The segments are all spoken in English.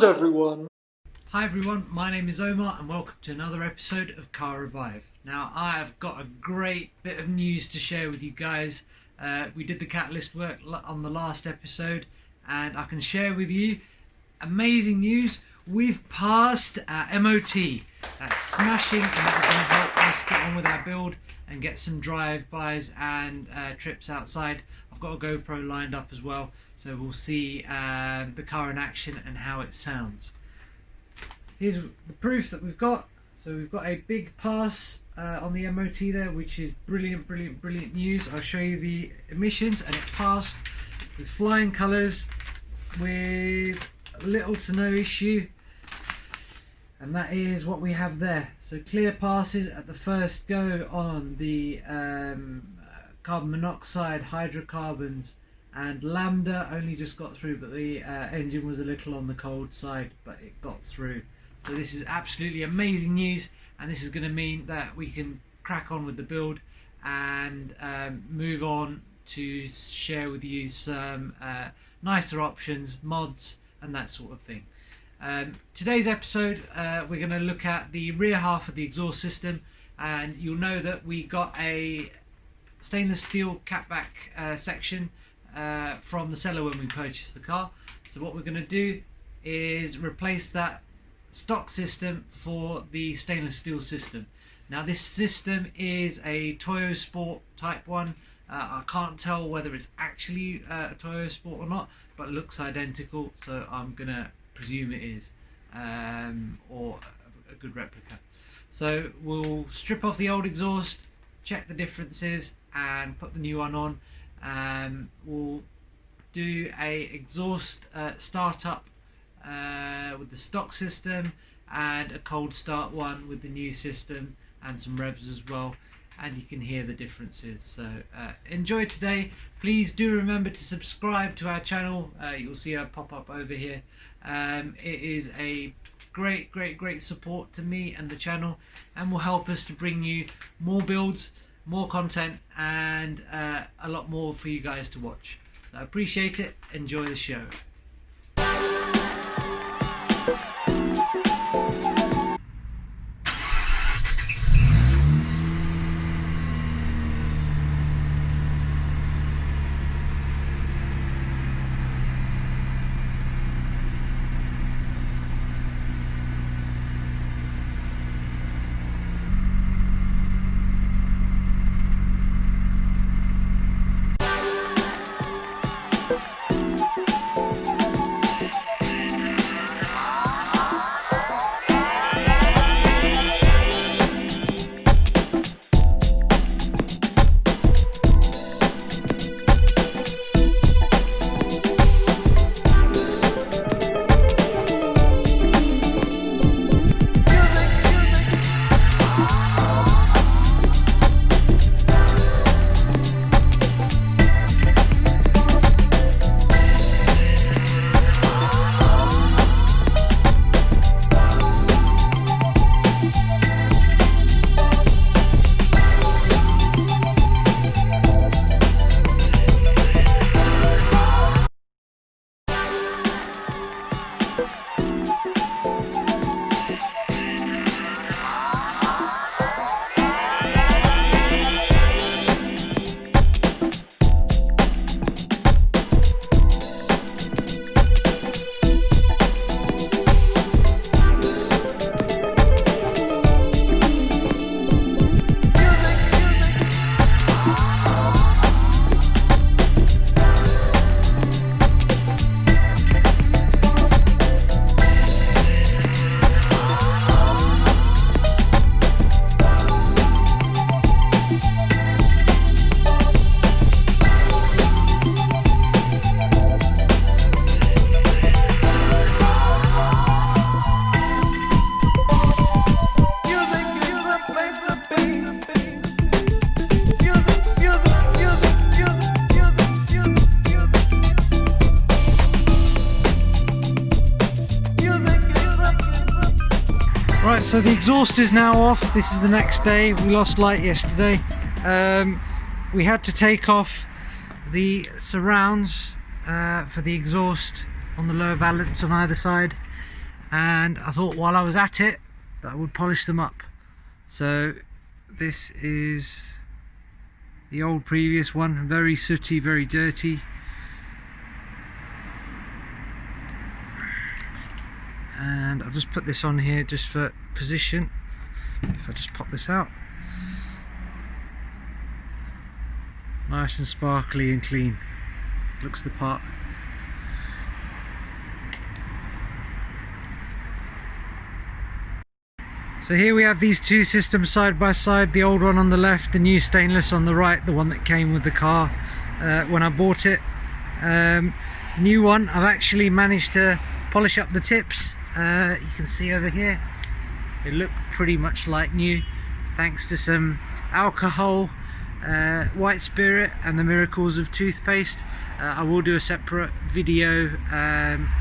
Hello everyone! Hi everyone, my name is Omar and welcome to another episode of CARevive. Now I have got a great bit of news to share with you guys. We did the catalyst work on the last episode and I can share with you amazing news. We've passed our MOT. That's smashing, and that is going to help us get on with our build and get some drive-bys and trips outside. I've got a GoPro lined up as well, so we'll see the car in action and how it sounds. Here's the proof that we've got. So we've got a big pass on the MOT there, which is brilliant, brilliant, brilliant news. I'll show you the emissions, and it passed with flying colours with little to no issue, and that is what we have there. So clear passes at the first go on the carbon monoxide, hydrocarbons, and lambda only just got through, but the engine was a little on the cold side, but it got through. So this is absolutely amazing news, and this is going to mean that we can crack on with the build and move on to share with you some nicer options, mods and that sort of thing. Today's episode we're going to look at the rear half of the exhaust system, and you'll know that we got a stainless steel catback section from the seller when we purchased the car. So what we're going to do is replace that stock system for the stainless steel system. Now this system is a Toyosport type 1. I can't tell whether it's actually a Toyosport or not, but it looks identical, so I'm gonna presume it is, or a good replica. So we'll strip off the old exhaust, check the differences and put the new one on. We'll do a exhaust startup with the stock system and a cold start one with the new system, and some revs as well, and you can hear the differences. So enjoy today. Please do remember to subscribe to our channel. You'll see a pop up over here. It is a great support to me and the channel, and will help us to bring you more builds, more content, and a lot more for you guys to watch. So I appreciate it. Enjoy the show. Right, so the exhaust is now off. This is the next day. We lost light yesterday. We had to take off the surrounds for the exhaust on the lower valance on either side. and I thought while I was at it that I would polish them up. So this is the old previous one, very sooty, very dirty. And I'll just put this on here just for position. If I just pop this out, nice and sparkly and clean, looks the part. So here we have these two systems side by side, the old one on the left, the new stainless on the right, the one that came with the car when I bought it. New one, I've actually managed to polish up the tips. You can see over here they look pretty much like new, thanks to some alcohol, white spirit and the miracles of toothpaste. I will do a separate video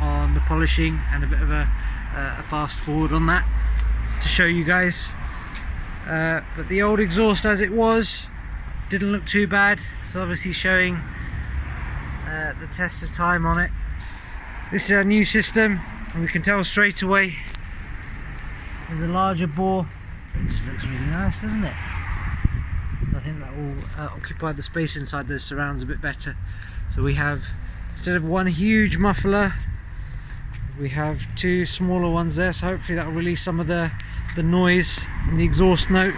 on the polishing and a bit of a fast forward on that to show you guys, but the old exhaust as it was didn't look too bad. It's obviously showing the test of time on it. This is our new system, and we can tell straight away there's a larger bore. It just looks really nice, doesn't it? So I think that will occupy the space inside those surrounds a bit better. So we have, instead of one huge muffler, we have two smaller ones there, so hopefully that will release some of the noise and the exhaust note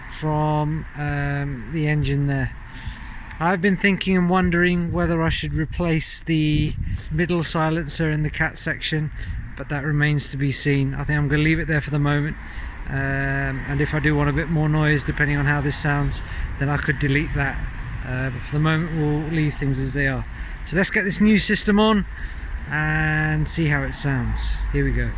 from the engine there. I've been thinking and wondering whether I should replace the middle silencer in the cat section, but that remains to be seen. I think I'm going to leave it there for the moment, and if I do want a bit more noise depending on how this sounds, then I could delete that, but for the moment we'll leave things as they are. So let's get this new system on and see how it sounds. Here we go.